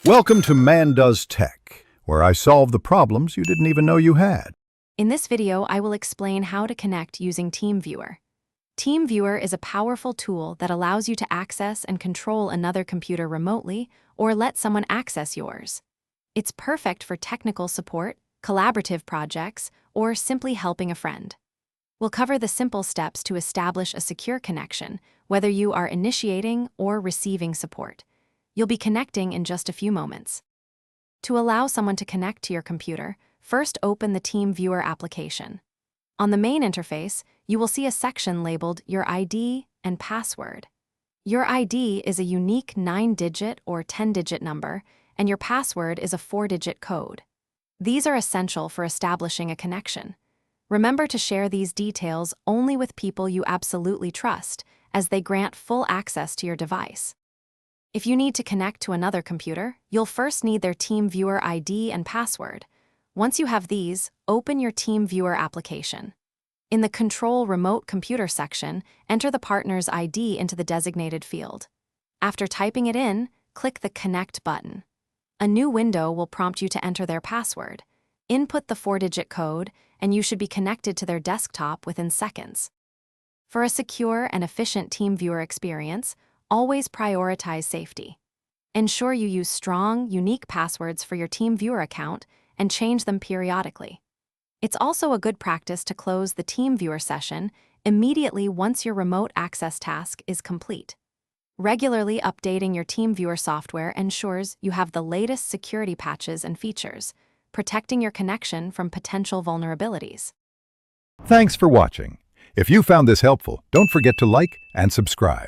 Welcome to Man Does Tech, where I solve the problems you didn't even know you had. In this video, I will explain how to connect using TeamViewer. TeamViewer is a powerful tool that allows you to access and control another computer remotely or let someone access yours. It's perfect for technical support, collaborative projects, or simply helping a friend. We'll cover the simple steps to establish a secure connection, whether you are initiating or receiving support. You'll be connecting in just a few moments. To allow someone to connect to your computer, first open the TeamViewer application. On the main interface, you will see a section labeled Your ID and Password. Your ID is a unique 9-digit or 10-digit number, and your password is a 4-digit code. These are essential for establishing a connection. Remember to share these details only with people you absolutely trust, as they grant full access to your device. If you need to connect to another computer, you'll first need their TeamViewer ID and password. Once you have these, open your TeamViewer application. In the Control Remote Computer section, enter the partner's ID into the designated field. After typing it in, click the Connect button. A new window will prompt you to enter their password. Input the 4-digit code, and you should be connected to their desktop within seconds. For a secure and efficient TeamViewer experience, always prioritize safety. Ensure you use strong, unique passwords for your TeamViewer account and change them periodically. It's also a good practice to close the TeamViewer session immediately once your remote access task is complete. Regularly updating your TeamViewer software ensures you have the latest security patches and features, protecting your connection from potential vulnerabilities. Thanks for watching. If you found this helpful, don't forget to like and subscribe.